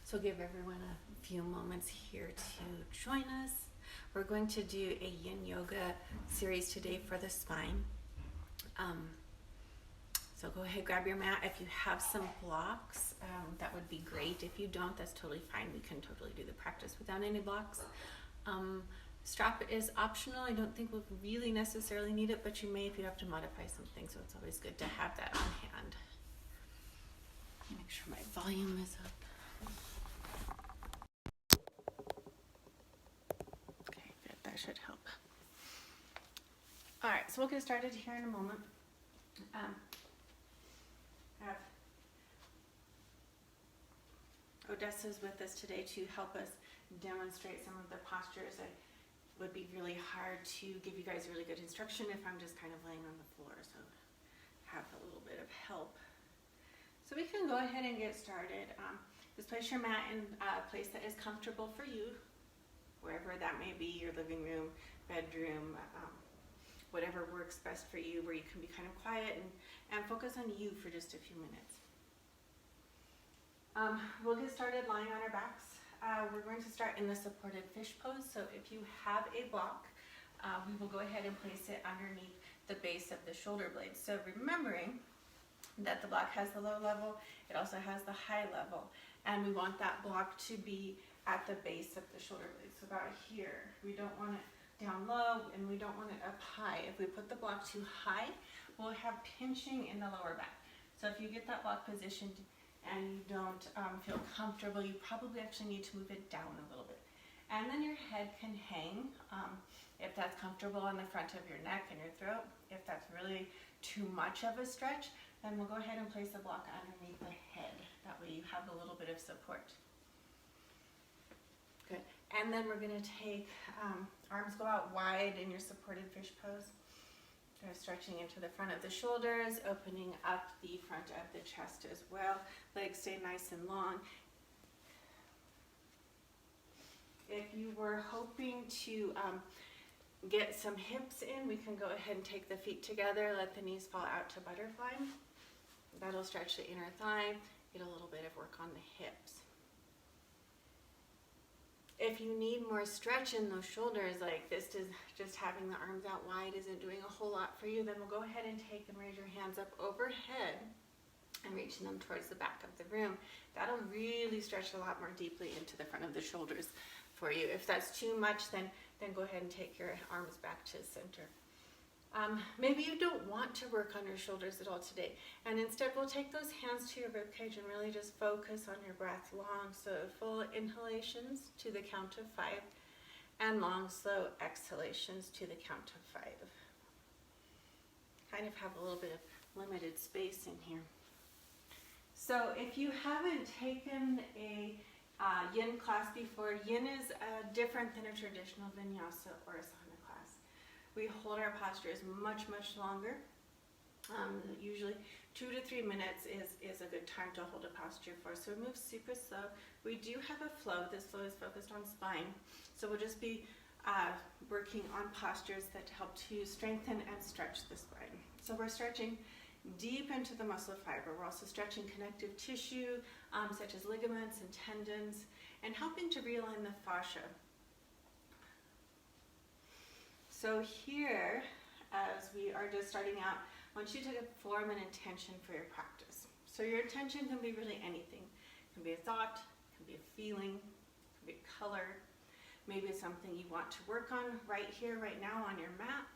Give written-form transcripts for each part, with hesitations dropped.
So give everyone a few moments here to join us. We're going to do a Yin Yoga series today for the spine. So go ahead, grab your mat. If you have some blocks, that would be great. If you don't, that's totally fine. We can totally do the practice without any blocks. Strap is optional. I don't think we'll really necessarily need it, but you may if you have to modify something, so it's always good to have that on hand. Make sure my volume is up. Okay, good. That should help. All right, so we'll get started here in a moment. Odessa's with us today to help us demonstrate some of the postures. It would be really hard to give you guys really good instruction if I'm just kind of laying on the floor, so have a little bit of help. So we can go ahead and get started. Just place your mat in a place that is comfortable for you, wherever that may be, your living room, bedroom, whatever works best for you, where you can be kind of quiet and focus on you for just a few minutes. We'll get started lying on our backs. We're going to start in the supported fish pose. So if you have a block, we will go ahead and place it underneath the base of the shoulder blades. So remembering that the block has the low level, it also has the high level. And we want that block to be at the base of the shoulder blades, so about here. We don't want it down low and we don't want it up high. If we put the block too high, we'll have pinching in the lower back. So if you get that block positioned and you don't feel comfortable, you probably actually need to move it down a little bit. And then your head can hang if that's comfortable on the front of your neck and your throat. If that's really too much of a stretch, then we'll go ahead and place the block underneath the head. That way you have a little bit of support. Good. And then we're going to take arms go out wide in your supported fish pose. They're stretching into the front of the shoulders, opening up the front of the chest as well. Legs stay nice and long. If you were hoping to get some hips in, we can go ahead and take the feet together, let the knees fall out to butterfly. That'll stretch the inner thigh, get a little bit of work on the hips. If you need more stretch in those shoulders, like this is just having the arms out wide isn't doing a whole lot for you, then we'll go ahead and take and raise your hands up overhead and reaching them towards the back of the room. That'll really stretch a lot more deeply into the front of the shoulders for you. If that's too much, then go ahead and take your arms back to center. Maybe you don't want to work on your shoulders at all today, and instead we'll take those hands to your ribcage and really just focus on your breath. Long, so full inhalations to the count of 5, and long, slow exhalations to the count of 5. Kind of have a little bit of limited space in here. So if you haven't taken a Yin class before, Yin is different than a traditional Vinyasa or Asana class. We hold our postures much longer. Usually 2 to 3 minutes is a good time to hold a posture for. So we move super slow. We do have a flow. This flow is focused on spine. So we'll just be working on postures that help to strengthen and stretch the spine. So we're stretching deep into the muscle fiber. We're also stretching connective tissue, such as ligaments and tendons, and helping to realign the fascia. So here, as we are just starting out, I want you to form an intention for your practice. So your intention can be really anything. It can be a thought, it can be a feeling, it can be a color. Maybe it's something you want to work on right here, right now on your mat,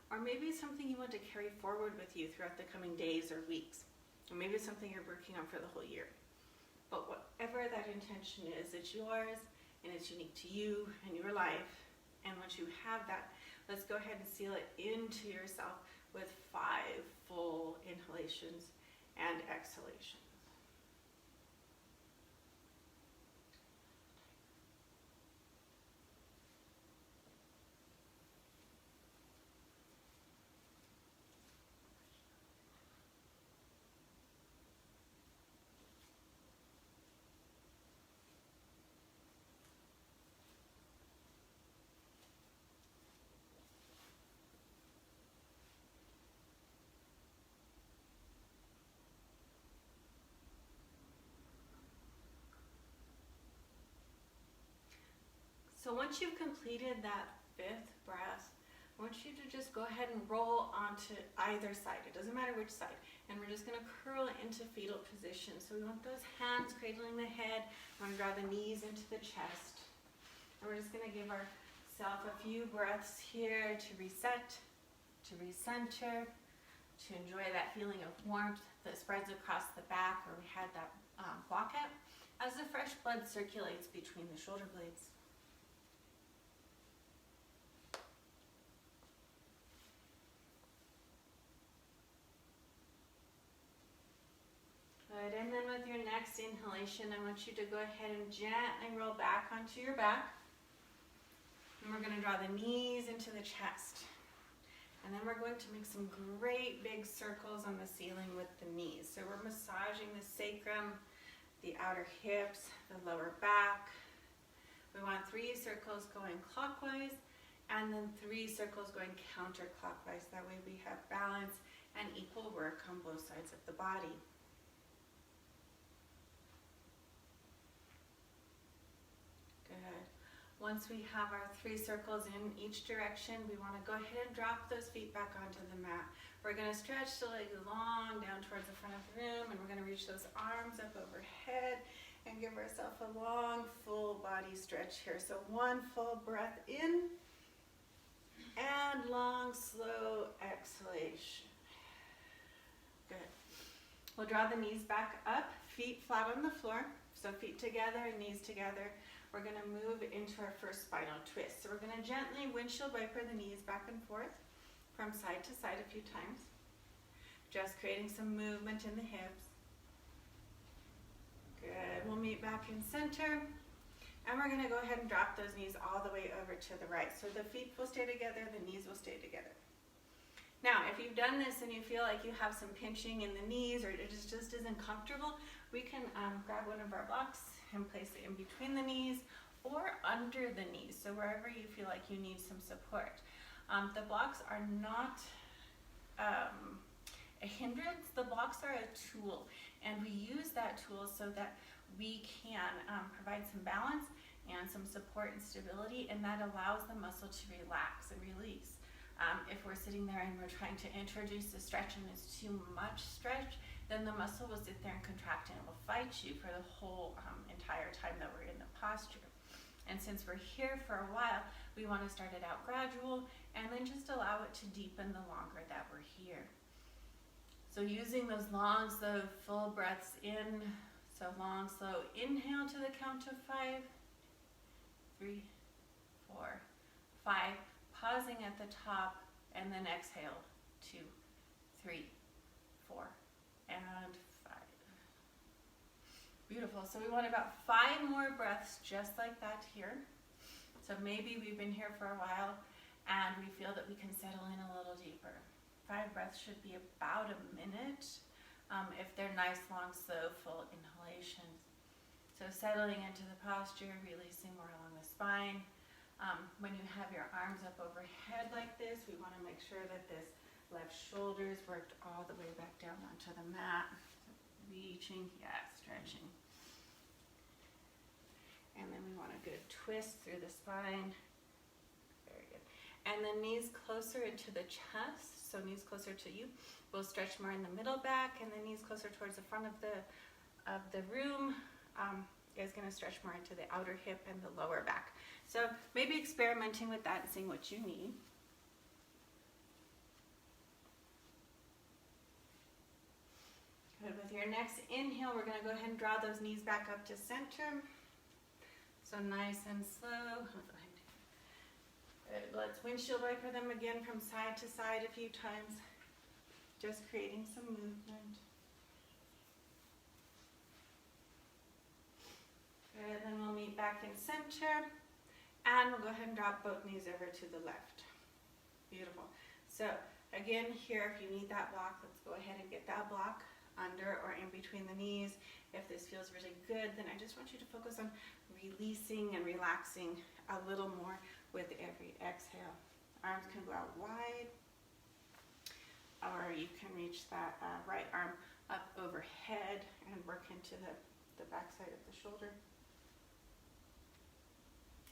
or maybe it's something you want to carry forward with you throughout the coming days or weeks, or maybe it's something you're working on for the whole year. But whatever that intention is, it's yours and it's unique to you and your life. And once you have that, let's go ahead and seal it into yourself with 5 full inhalations and exhalations. once you've completed that 5th breath, I want you to just go ahead and roll onto either side. It doesn't matter which side. And we're just going to curl into fetal position. So we want those hands cradling the head. We're going to draw the knees into the chest. And we're just going to give ourselves a few breaths here to reset, to recenter, to enjoy that feeling of warmth that spreads across the back where we had that block out, as the fresh blood circulates between the shoulder blades. Good, and then with your next inhalation, I want you to go ahead and gently roll back onto your back. And we're going to draw the knees into the chest. And then we're going to make some great big circles on the ceiling with the knees. So we're massaging the sacrum, the outer hips, the lower back. We want 3 circles going clockwise and then 3 circles going counterclockwise. That way we have balance and equal work on both sides of the body. Good. Once we have our 3 circles in each direction, we want to go ahead and drop those feet back onto the mat. We're going to stretch the legs long down towards the front of the room, and we're going to reach those arms up overhead and give ourselves a long, full body stretch here. So 1 full breath in and long, slow exhalation. Good. We'll draw the knees back up, feet flat on the floor. So feet together and knees together. We're going to move into our first spinal twist. So we're going to gently windshield wiper the knees back and forth from side to side a few times. Just creating some movement in the hips. Good. We'll meet back in center. And we're going to go ahead and drop those knees all the way over to the right. So the feet will stay together, the knees will stay together. Now, if you've done this and you feel like you have some pinching in the knees or it just isn't comfortable, we can grab one of our blocks and place it in between the knees or under the knees, so wherever you feel like you need some support. The blocks are not a hindrance, the blocks are a tool, and we use that tool so that we can provide some balance and some support and stability, and that allows the muscle to relax and release. If we're sitting there and we're trying to introduce a stretch and it's too much stretch, then the muscle will sit there and contract and it will fight you for the whole entire time that we're in the posture. And since we're here for a while, we want to start it out gradual and then just allow it to deepen the longer that we're here. So using those long, slow, full breaths in. So long, slow inhale to the count of 5, 3, 4, 5. Pausing at the top and then exhale 2, 3, 4. And 5. Beautiful. So we want about 5 more breaths just like that here. So maybe we've been here for a while and we feel that we can settle in a little deeper. 5 breaths should be about a minute if they're nice, long, slow, full inhalations. So settling into the posture, releasing more along the spine. When you have your arms up overhead like this, we want to make sure that this left shoulder is worked all the way back down onto the mat. Reaching, stretching. And then we want a good twist through the spine. Very good. And then knees closer into the chest, so knees closer to you. We'll stretch more in the middle back, and then knees closer towards the front of the room. Is going to stretch more into the outer hip and the lower back. So maybe experimenting with that and seeing what you need. Good. With your next inhale, we're going to go ahead and draw those knees back up to center. So nice and slow. Good. Let's windshield wiper them again from side to side a few times. Just creating some movement. Good, then we'll meet back in center, and we'll go ahead and drop both knees over to the left. Beautiful. So again, here, if you need that block, let's go ahead and get that block under or in between the knees. If this feels really good, then I just want you to focus on releasing and relaxing a little more with every exhale. Arms can go out wide, or you can reach that right arm up overhead and work into the back side of the shoulder.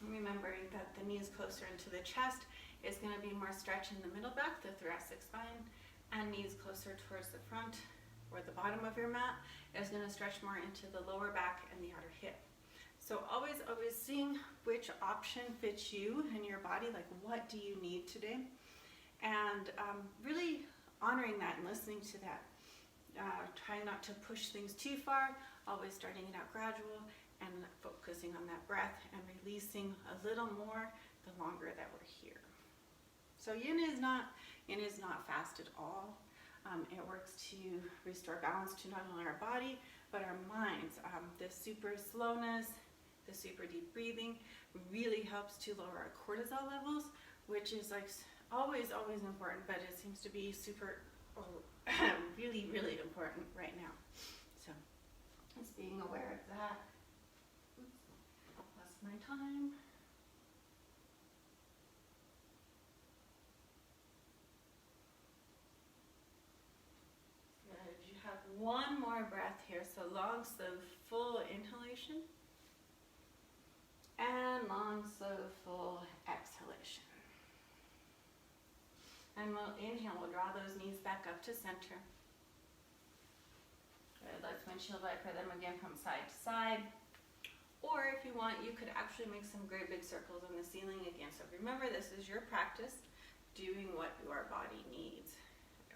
Remembering that the knees closer into the chest is going to be more stretch in the middle back, the thoracic spine, and knees closer towards the front or the bottom of your mat is going to stretch more into the lower back and the outer hip. So always seeing which option fits you and your body, like what do you need today, and really honoring that and listening to that. Trying not to push things too far, always starting it out gradual and focusing on that breath and releasing a little more the longer that we're here. So yin is not fast at all. It works to restore balance to not only our body, but our minds. The super slowness, the super deep breathing really helps to lower our cortisol levels, which is like always important, but it seems to be super really important right now. So just being aware of that. Oops, lost my time. Good. You have one more breath here, so long, slow, full inhalation, and long, slow, full exhalation. And we'll inhale, we'll draw those knees back up to center. Good, let's windshield wiper them again from side to side. Or if you want, you could actually make some great big circles on the ceiling again. So remember, this is your practice, doing what your body needs.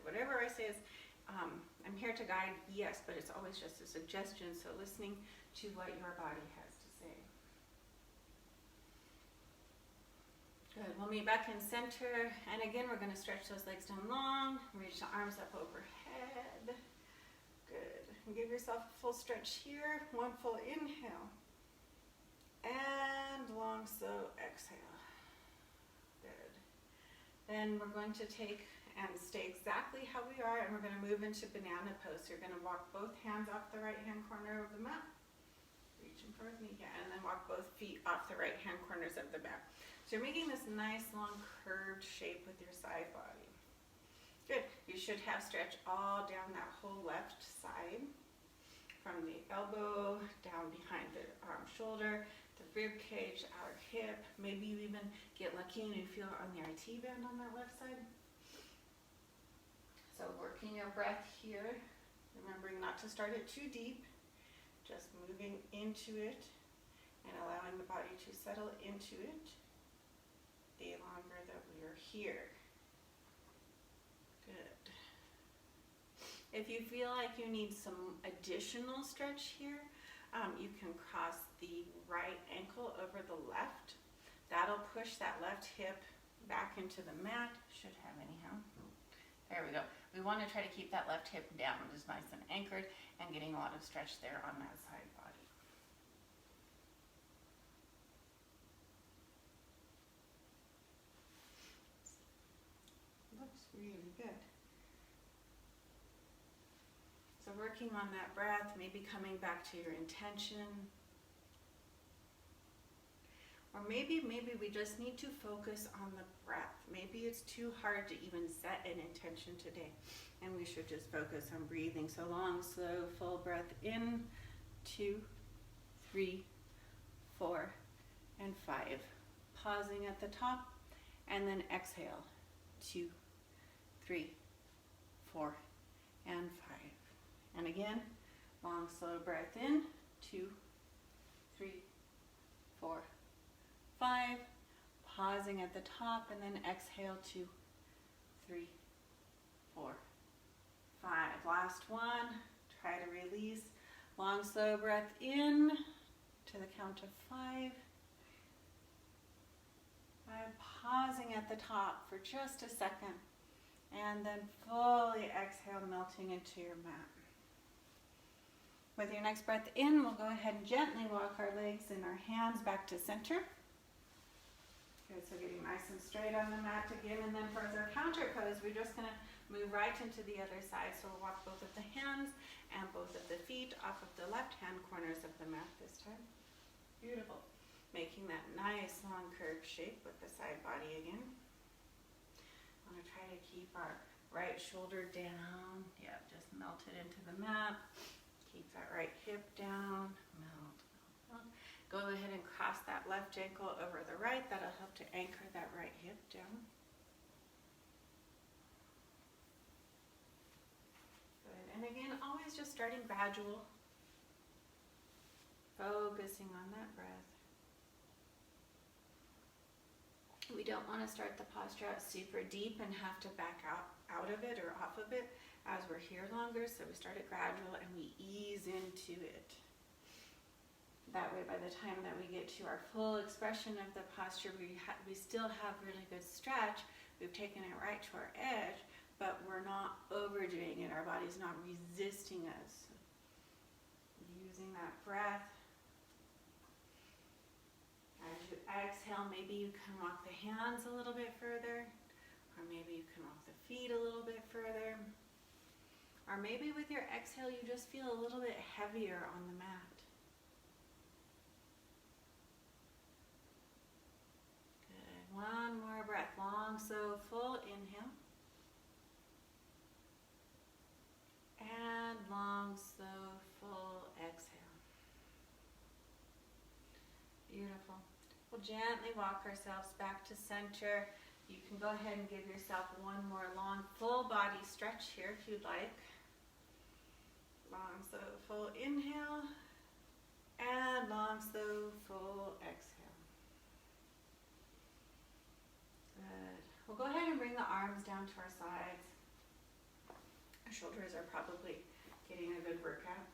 Whatever I say is, I'm here to guide, yes, but it's always just a suggestion, so listening to what your body has to say. Good, we'll meet back in center, and again we're going to stretch those legs down long, reach the arms up overhead. Good, and give yourself a full stretch here, one full inhale, and long slow exhale. Good, then we're going to take and stay exactly how we are, and we're going to move into banana pose. So you're going to walk both hands off the right hand corner of the mat, reaching for me again, and then walk both feet off the right hand corners of the mat. So you're making this nice long curved shape with your side body. Good. You should have stretch all down that whole left side, from the elbow down behind the shoulder, the rib cage, outer hip. Maybe you even get lucky and you feel it on the IT band on that left side. So working your breath here, remembering not to start it too deep, just moving into it and allowing the body to settle into it the longer that we are here. Good. If you feel like you need some additional stretch here, you can cross the right ankle over the left. That'll push that left hip back into the mat. Should have anyhow. There we go. We want to try to keep that left hip down, just nice and anchored, and getting a lot of stretch there on that side body. Looks really good. So working on that breath, maybe coming back to your intention. Or maybe we just need to focus on the breath. Maybe it's too hard to even set an intention today, and we should just focus on breathing. So long, slow, full breath in, 2, 3, 4, and 5. Pausing at the top, and then exhale, 2, 3, 4, and 5. And again, long, slow breath in, 2, 3, 4, 5, pausing at the top, and then exhale, 2, 3, 4, 5. Last one, try to release. Long, slow breath in to the count of 5. 5, pausing at the top for just a second, and then fully exhale, melting into your mat. With your next breath in, we'll go ahead and gently walk our legs and our hands back to center. Good, so getting nice and straight on the mat again, and then for our counter pose, we're just going to move right into the other side. So we'll walk both of the hands and both of the feet off of the left hand corners of the mat this time. Beautiful. Making that nice long curved shape with the side body again. I'm going to try to keep our right shoulder down. Yeah, just melt it into the mat. Keep that right hip down. Melt, melt, melt. Go ahead and cross that left ankle over the right. That'll help to anchor that right hip down. Good. And again, always just starting gradual. Focusing on that breath. We don't want to start the posture out super deep and have to back out of it or off of it as we're here longer. So we start it gradual and we ease into it. That way, by the time that we get to our full expression of the posture, we still have really good stretch. We've taken it right to our edge, but we're not overdoing it. Our body's not resisting us. Using that breath. As you exhale, maybe you can walk the hands a little bit further, or maybe you can walk the feet a little bit further, or maybe with your exhale you just feel a little bit heavier on the mat. Good. One more breath, long, slow, full inhale, and long, slow, full exhale. Beautiful. We'll gently walk ourselves back to center. You can go ahead and give yourself one more long full body stretch here if you'd like. Long, slow, full inhale, and long, slow, full exhale. Good. We'll go ahead and bring the arms down to our sides. Our shoulders are probably getting a good workout.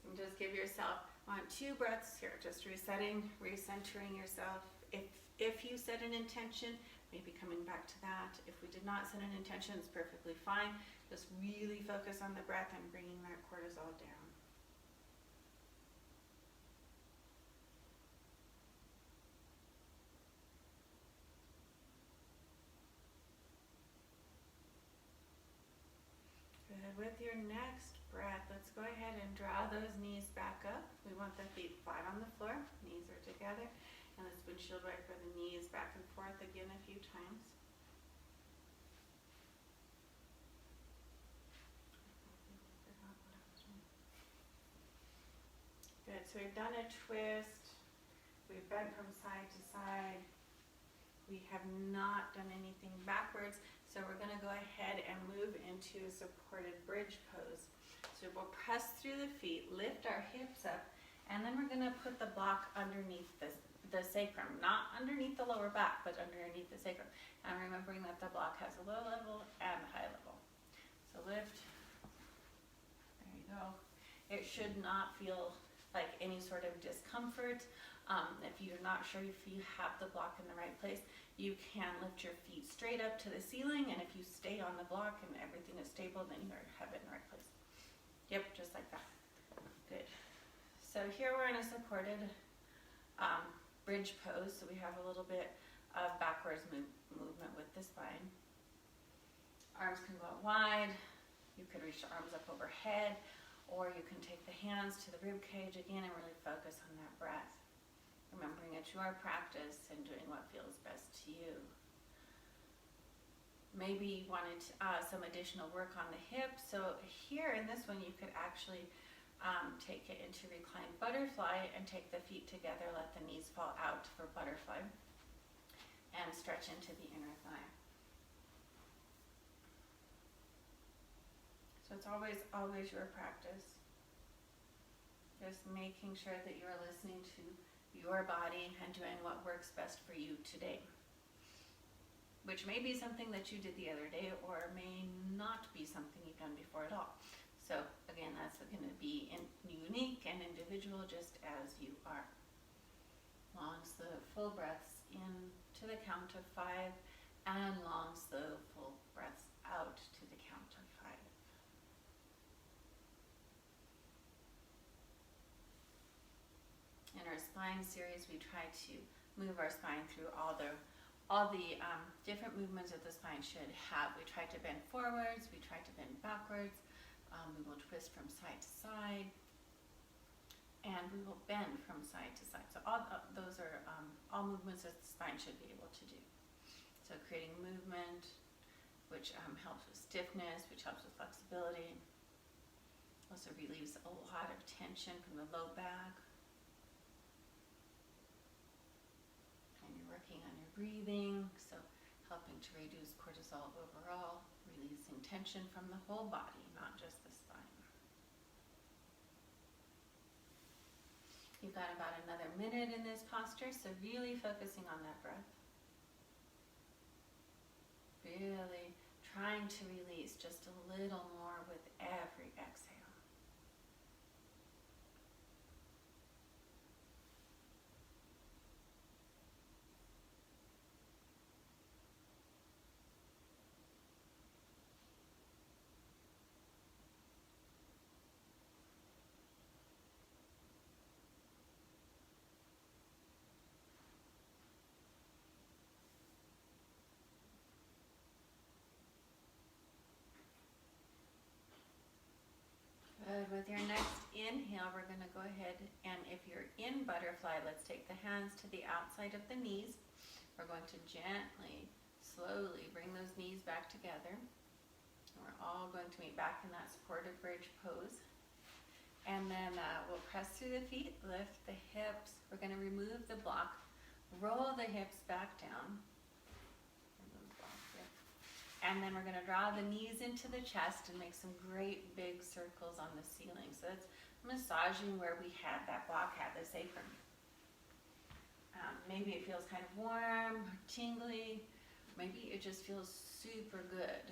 And just give yourself 2 breaths here, just resetting, recentering yourself. If you set an intention, maybe coming back to that. If we did not set an intention, it's perfectly fine. Just really focus on the breath and bringing that cortisol down. Good. With your next breath, let's go ahead and draw those knees back up. We want the feet flat on the floor, knees are together, and let's windshield wiper the knees back and forth again a few times. Good, so we've done a twist, we've bent from side to side, we have not done anything backwards, so we're going to go ahead and move into a supported bridge pose. So we'll press through the feet, lift our hips up, and then we're going to put the block underneath the sacrum, not underneath the lower back, but underneath the sacrum. And remembering that the block has a low level and a high level. So lift, there you go. It should not feel like any sort of discomfort. If you're not sure if you have the block in the right place, you can lift your feet straight up to the ceiling, and if you stay on the block and everything is stable, then you have it in the right place. Yep, just like that. Good. So here we're in a supported bridge pose, so we have a little bit of backwards movement with the spine. Arms can go out wide. You can reach the arms up overhead, or you can take the hands to the rib cage again and really focus on that breath. Remembering it's your practice and doing what feels best to you. Maybe you wanted some additional work on the hips. So here in this one, you could actually take it into reclined butterfly and take the feet together, let the knees fall out for butterfly, and stretch into the inner thigh. So it's always your practice. Just making sure that you are listening to your body and doing what works best for you today. Which may be something that you did the other day, or may not be something you've done before at all. So again, that's going to be unique and individual, just as you are. Long, slow, full breaths in to the count of 5, and long, slow, full breaths out to the count of 5. In our spine series, we try to move our spine through all the different movements that the spine should have. We try to bend forwards, we try to bend backwards, we will twist from side to side, and we will bend from side to side. So all those are all movements that the spine should be able to do. So creating movement, which helps with stiffness, which helps with flexibility, also relieves a lot of tension from the low back. working on your breathing, so helping to reduce cortisol overall, releasing tension from the whole body, not just the spine. You've got about another minute in this posture, so really focusing on that breath. Really trying to release just a little more with every exhale. Good. With your next inhale, we're going to go ahead and if you're in butterfly, let's take the hands to the outside of the knees. We're going to gently, slowly bring those knees back together. We're all going to meet back in that supported bridge pose. And then we'll press through the feet, lift the hips. We're going to remove the block, roll the hips back down. And then we're going to draw the knees into the chest and make some great big circles on the ceiling. So it's massaging where we had that block, had this apron. Maybe it feels kind of warm, tingly. Maybe it just feels super good.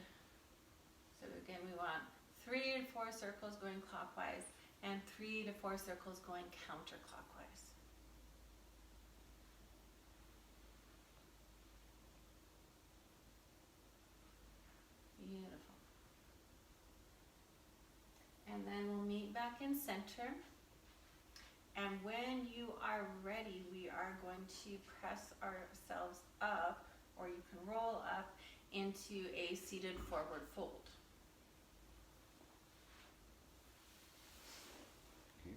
So again, we want 3 to 4 circles going clockwise and 3 to 4 circles going counterclockwise. Beautiful. And then we'll meet back in center. And when you are ready, we are going to press ourselves up, or you can roll up into a seated forward fold. Do you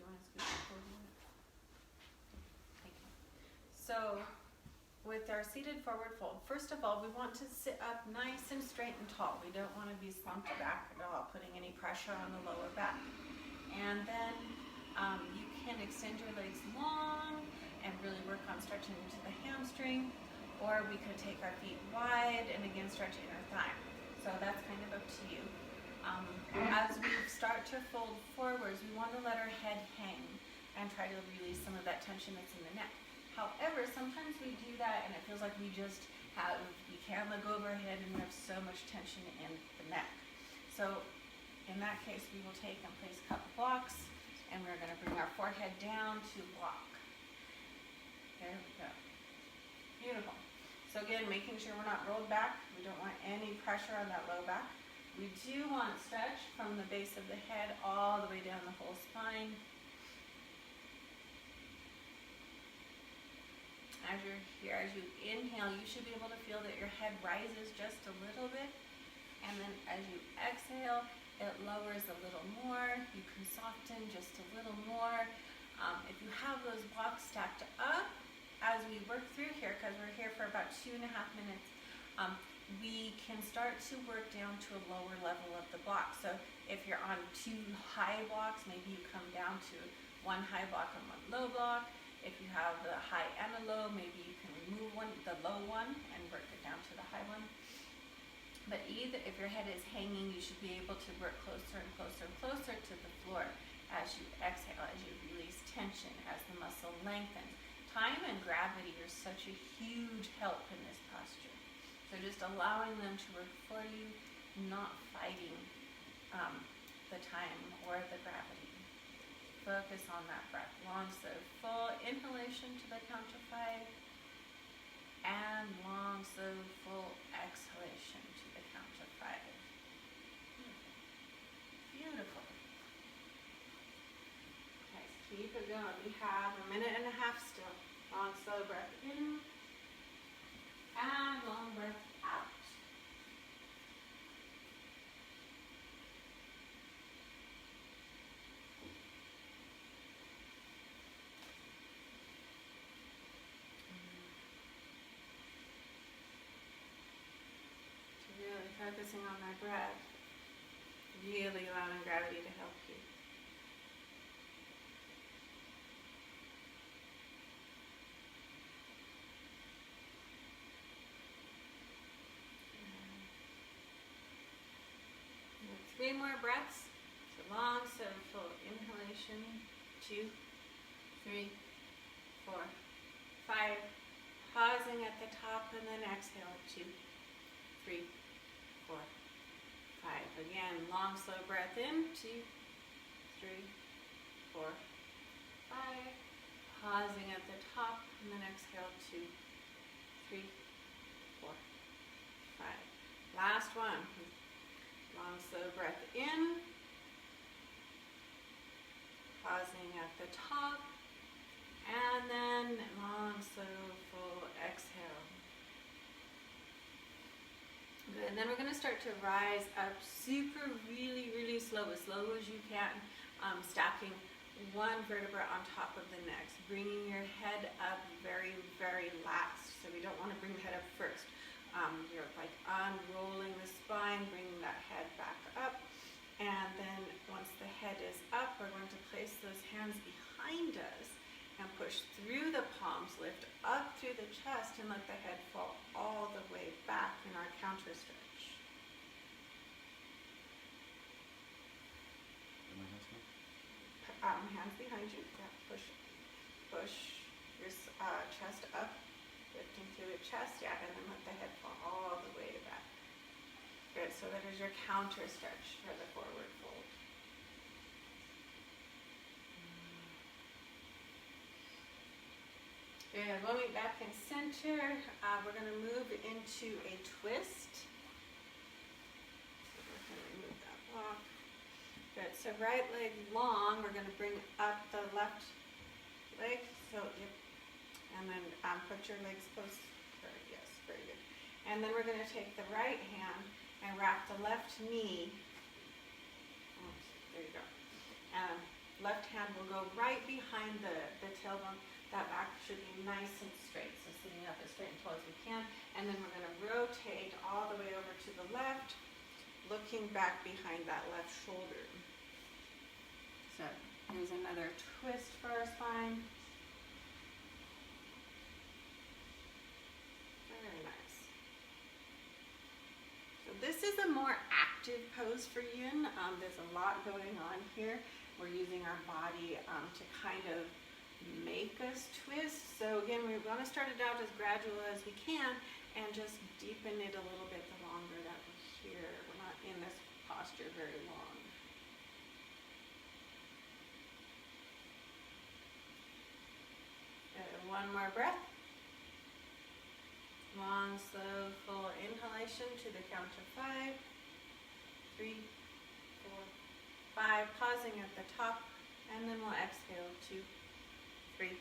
want to scoot forward? Thank you. So, with our seated forward fold, first of all, we want to sit up nice and straight and tall. We don't want to be slumped back at all, putting any pressure on the lower back. And then you can extend your legs long and really work on stretching into the hamstring, or we could take our feet wide and again stretch inner thigh. So that's kind of up to you. As we start to fold forwards, we want to let our head hang and try to release some of that tension that's in the neck. However, sometimes we do that and it feels like we can't let go of our head and we have so much tension in the neck. So in that case, we will take and place a couple blocks and we're going to bring our forehead down to block. There we go. Beautiful. So again, making sure we're not rolled back. We don't want any pressure on that low back. We do want stretch from the base of the head all the way down the whole spine. As you're here, as you inhale, you should be able to feel that your head rises just a little bit. And then as you exhale, it lowers a little more. You can soften just a little more. If you have those blocks stacked up, as we work through here, because we're here for about 2.5 minutes, we can start to work down to a lower level of the block. So if you're on 2 high blocks, maybe you come down to 1 high block and 1 low block. If you have the high and a low, maybe you can remove the low one and work it down to the high one. But either, if your head is hanging, you should be able to work closer and closer and closer to the floor as you exhale, as you release tension, as the muscle lengthens. Time and gravity are such a huge help in this posture. So just allowing them to work for you, not fighting the time or the gravity. Focus on that breath. Long, slow, full inhalation to the count of 5. And long, slow, full exhalation to the count of 5. Beautiful. Nice. Keep it going. We have 1.5 minutes still. Long, slow breath in. And long breath out. Really focusing on that breath, really allowing gravity to help you. 3 more breaths. So long, so full inhalation. 2, 3, 4, 5. Pausing at the top and then exhale. 2, 3, 4, 5. Again, long, slow breath in. 2, 3, 4, 5. Pausing at the top and then exhale. 2, 3, 4, 5. Last one. Long, slow breath in. Pausing at the top. And then long, slow, full exhale. Good. And then we're going to start to rise up super, really, really slow, as slow as you can, stacking one vertebra on top of the next, bringing your head up very, very last. So we don't want to bring the head up first. You're like unrolling the spine, bringing that head back up. And then once the head is up, we're going to place those hands behind us and push through the palms, lift up through the chest, and let the head fall all the way back in our counter stretch. Hands behind you. Yeah, push your chest up, lifting through the chest. Yeah, and then let the head fall all the way back. Good. So that is your counter stretch for the forward fold. Good. When we back in center, we're going to move into a twist. So we're going to remove that block. Good. So right leg long. We're going to bring up the left leg. So yep. And then put your legs close. Yes, very good. And then we're going to take the right hand and wrap the left knee. There you go. Left hand will go right behind the tailbone. That back should be nice and straight. So sitting up as straight and tall as we can. And then we're going to rotate all the way over to the left, looking back behind that left shoulder. So here's another twist for our spine. Very nice. So this is a more active pose for Yin. There's a lot going on here. We're using our body to kind of make us twist. So again, we want to start it out as gradual as we can and just deepen it a little bit the longer that we're here. We're not in this posture very long. One more breath. Long, slow, full inhalation to the count of 5, 3, 4, 5. Pausing at the top, and then we'll exhale. 2, 3,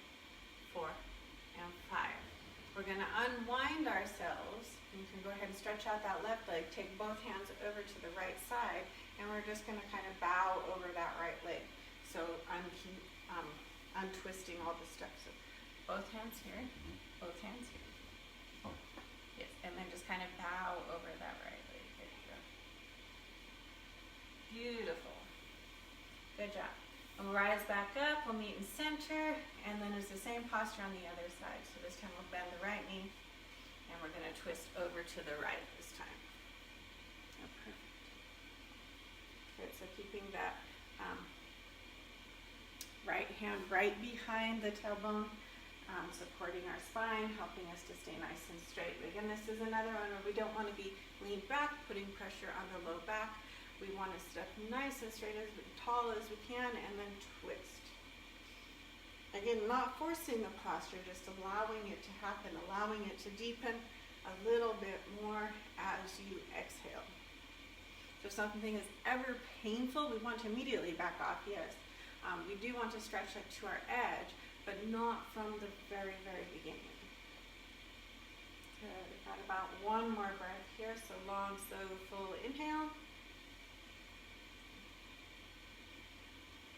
4, and 5. We're going to unwind ourselves. You can go ahead and stretch out that left leg. Take both hands over to the right side, and we're just going to kind of bow over that right leg. So I'm untwisting all the steps. So both hands here, both hands here. Yes, and then just kind of bow over that right leg. There you go. Beautiful. Good job. We'll rise back up, we'll meet in center, and then it's the same posture on the other side. So this time we'll bend the right knee, and we're going to twist over to the right this time. Oh, perfect. Good, so keeping that right hand right behind the tailbone, supporting our spine, helping us to stay nice and straight. But again, this is another one where we don't want to be leaned back, putting pressure on the low back. We want to sit up nice and straight, as tall as we can, and then twist. Again, not forcing the posture, just allowing it to happen, allowing it to deepen a little bit more as you exhale. So if something is ever painful, we want to immediately back off, yes. We do want to stretch like to our edge, but not from the very, very beginning. Good. We've got about one more breath here, so long, slow, full inhale.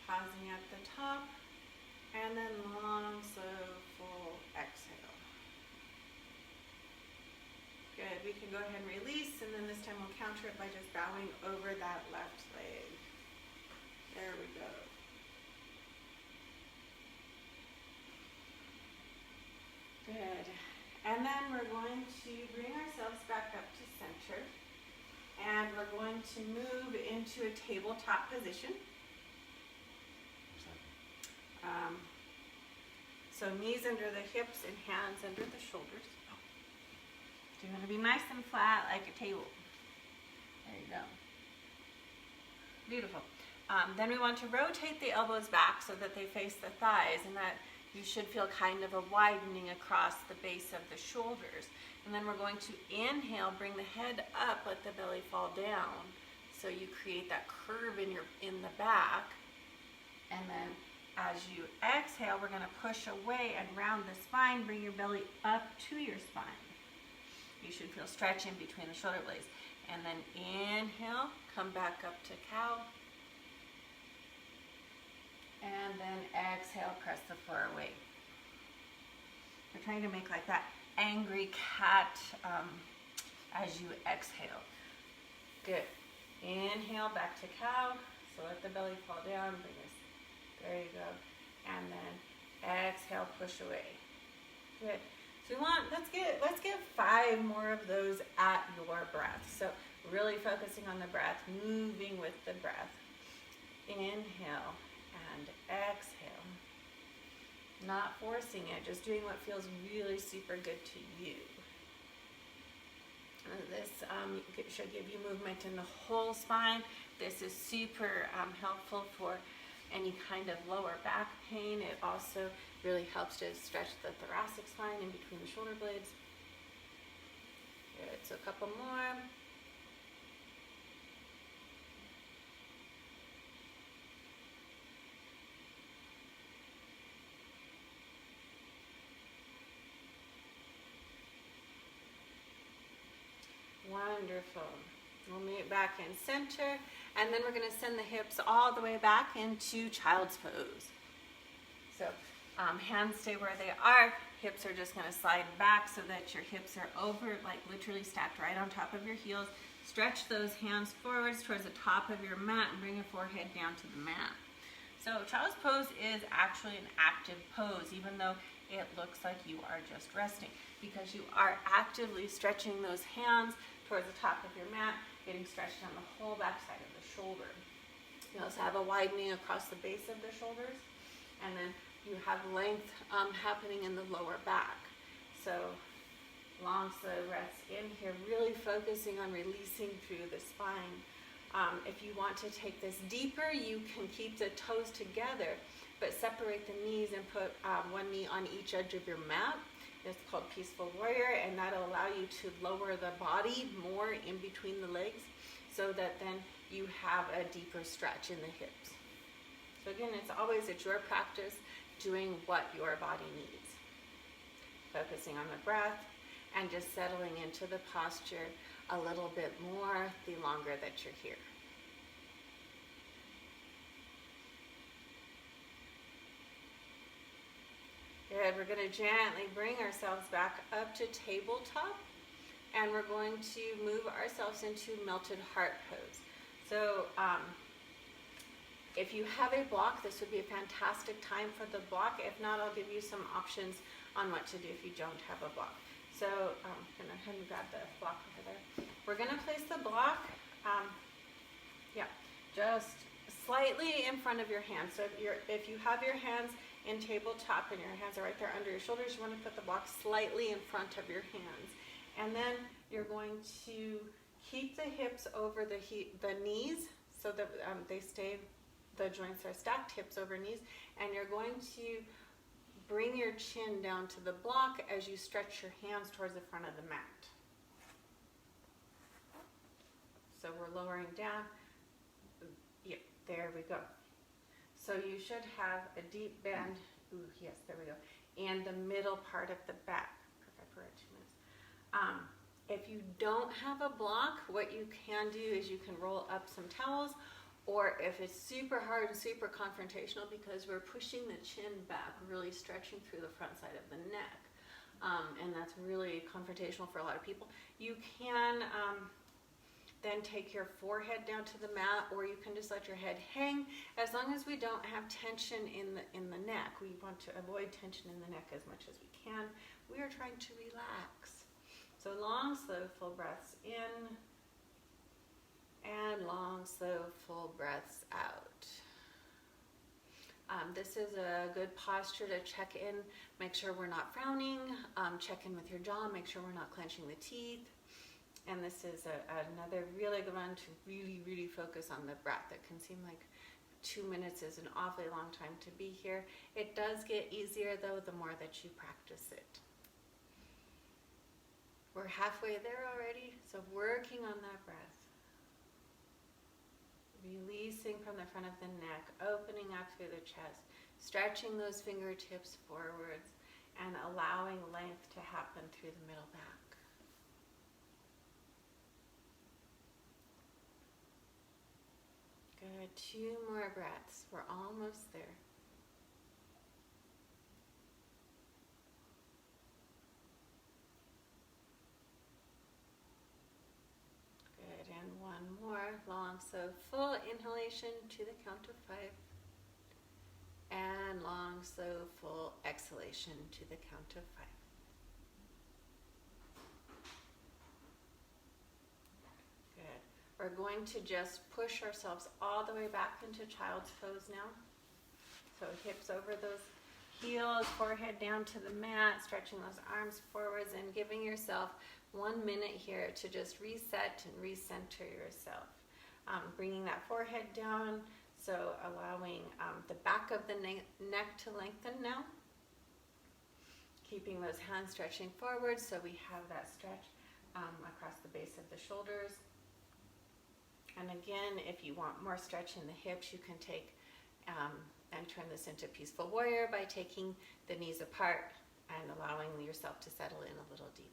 Pausing at the top, and then long, slow, full exhale. Good. We can go ahead and release, and then this time we'll counter it by just bowing over that left leg. There we go. Good. And then we're going to bring ourselves back up to center. and we're going to move into a tabletop position. So knees under the hips and hands under the shoulders. So you're going to be nice and flat like a table. There you go. Beautiful. Then we want to rotate the elbows back so that they face the thighs, and that you should feel kind of a widening across the base of the shoulders. And then we're going to inhale, bring the head up, let the belly fall down. So you create that curve in the back. And then as you exhale, we're going to push away and round the spine, bring your belly up to your spine. You should feel stretch in between the shoulder blades. And then inhale, come back up to cow. And then exhale, press the floor away. We're trying to make like that angry cat as you exhale. Good. Inhale, back to cow. So let the belly fall down. Bring this. There you go. And then exhale, push away. Good. So we want, let's get 5 more of those at your breath. So really focusing on the breath, moving with the breath. Inhale and exhale. Not forcing it, just doing what feels really super good to you. This should give you movement in the whole spine. This is super helpful for any kind of lower back pain. It also really helps to stretch the thoracic spine in between the shoulder blades. Good, so a couple more. Wonderful. We'll meet back in center, and then we're going to send the hips all the way back into child's pose. So hands stay where they are. Hips are just going to slide back so that your hips are over, like literally stacked right on top of your heels. Stretch those hands forwards towards the top of your mat and bring your forehead down to the mat. So child's pose is actually an active pose, even though it looks like you are just resting, because you are actively stretching those hands towards the top of your mat, getting stretched on the whole back side of the shoulder. You also have a widening across the base of the shoulders, and then you have length happening in the lower back. So long, slow breaths in here, really focusing on releasing through the spine. If you want to take this deeper, you can keep the toes together, but separate the knees and put one knee on each edge of your mat. It's called Peaceful Warrior, and that'll allow you to lower the body more in between the legs so that then you have a deeper stretch in the hips. So again, it's always at your practice doing what your body needs. Focusing on the breath and just settling into the posture a little bit more the longer that you're here. Good, we're going to gently bring ourselves back up to tabletop, and we're going to move ourselves into melted heart pose. So if you have a block, this would be a fantastic time for the block. If not, I'll give you some options on what to do if you don't have a block. So I'm going to go ahead and grab the block over there. We're going to place the block, just slightly in front of your hands. So if you have your hands in tabletop and your hands are right there under your shoulders, you want to put the block slightly in front of your hands. And then you're going to keep the hips over the knees so that they stay, the joints are stacked, hips over knees. And you're going to bring your chin down to the block as you stretch your hands towards the front of the mat. So we're lowering down. Yep, there we go. So you should have a deep bend, yes, there we go, and the middle part of the back. Perfect, we're at 2 minutes. If you don't have a block, what you can do is you can roll up some towels, or if it's super hard and super confrontational because we're pushing the chin back, really stretching through the front side of the neck, and that's really confrontational for a lot of people, you can then take your forehead down to the mat, or you can just let your head hang. As long as we don't have tension in the neck, we want to avoid tension in the neck as much as we can. We are trying to relax. So long, slow, full breaths in And long, slow, full breaths out. This is a good posture to check in, make sure we're not frowning, check in with your jaw, make sure we're not clenching the teeth. And this is another really good one to really, really focus on the breath. It can seem like 2 minutes is an awfully long time to be here. It does get easier though, the more that you practice it. We're halfway there already, so working on that breath. Releasing from the front of the neck, opening up through the chest, stretching those fingertips forwards, and allowing length to happen through the middle back. Good, 2 more breaths. We're almost there. And one more long, so full inhalation to the count of 5, and long, slow, full exhalation to the count of 5. Good. We're going to just push ourselves all the way back into child's pose now. So hips over those heels, forehead down to the mat, stretching those arms forwards and giving yourself 1 minute here to just reset and recenter yourself. Bringing that forehead down, so allowing the back of the neck to lengthen now. Keeping those hands stretching forward so we have that stretch across the base of the shoulders. And again, if you want more stretch in the hips, you can take and turn this into Peaceful Warrior by taking the knees apart and allowing yourself to settle in a little deeper.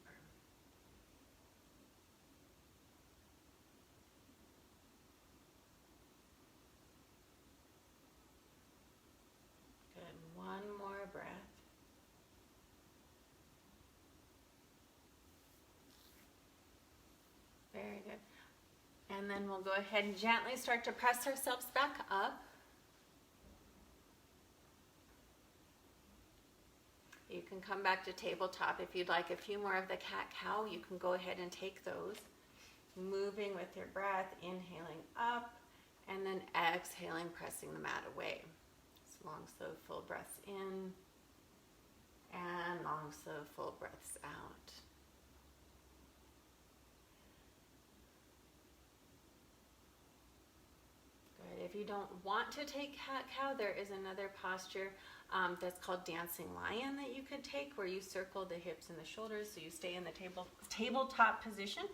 Good. One more breath. Very good. And then we'll go ahead and gently start to press ourselves back up. You can come back to tabletop if you'd like a few more of the cat-cow. You can go ahead and take those. Moving with your breath, inhaling up, and then exhaling, pressing the mat away. So long, slow, full breaths in, and long, slow, full breaths out. Good. If you don't want to take cat-cow, there is another posture that's called Dancing Lion that you could take, where you circle the hips and the shoulders, so you stay in the tabletop position,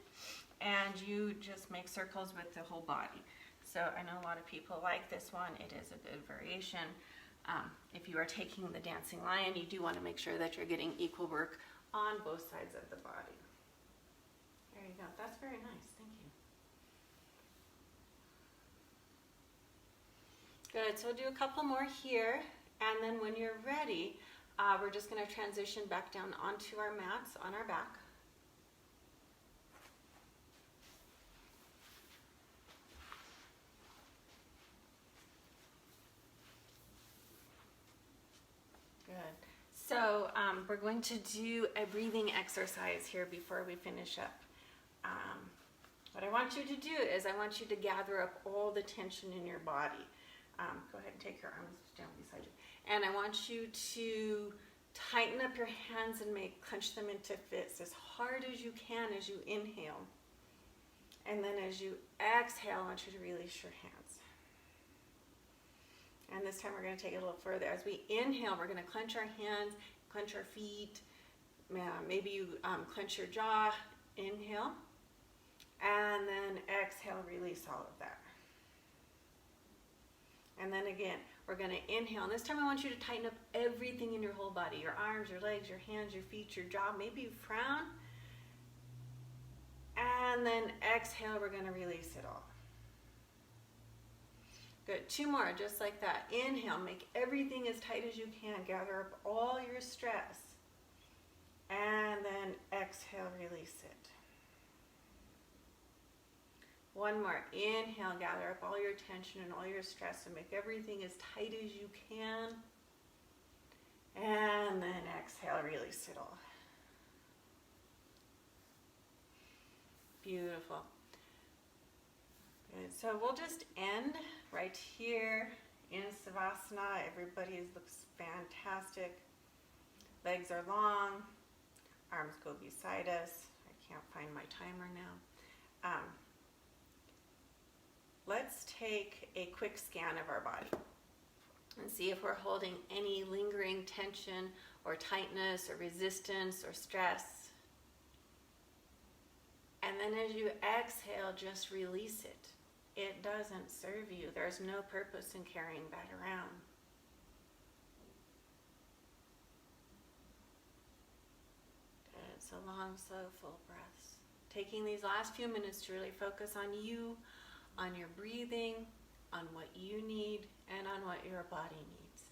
and you just make circles with the whole body. So I know a lot of people like this one. It is a good variation. If you are taking the Dancing Lion, you do want to make sure that you're getting equal work on both sides of the body. There you go. That's very nice. Thank you. Good. So we'll do a couple more here. And then when you're ready, we're just going to transition back down onto our mats on our back. Good. So we're going to do a breathing exercise here before we finish up. What I want you to do is I want you to gather up all the tension in your body. Go ahead and take your arms down beside you. And I want you to tighten up your hands and clench them into fists as hard as you can as you inhale. And then as you exhale, I want you to release your hands. And this time we're going to take it a little further. As we inhale, we're going to clench our hands, clench our feet. Maybe you clench your jaw, inhale. And then exhale, release all of that. And then again, we're going to inhale. And this time I want you to tighten up everything in your whole body. Your arms, your legs, your hands, your feet, your jaw. Maybe you frown. And then exhale, we're going to release it all. Good. 2 more, just like that. Inhale, make everything as tight as you can. Gather up all your stress. And then exhale, release it. 1 more. Inhale, gather up all your tension and all your stress and make everything as tight as you can. And then exhale, release it all. Beautiful. Good. So we'll just end right here in Savasana. Everybody looks fantastic. Legs are long. Arms go beside us. I can't find my timer now. Let's take a quick scan of our body and see if we're holding any lingering tension or tightness or resistance or stress. And then as you exhale, just release it. It doesn't serve you. There's no purpose in carrying that around. Good. So long, slow, full breaths. Taking these last few minutes to really focus on you, on your breathing, on what you need, and on what your body needs.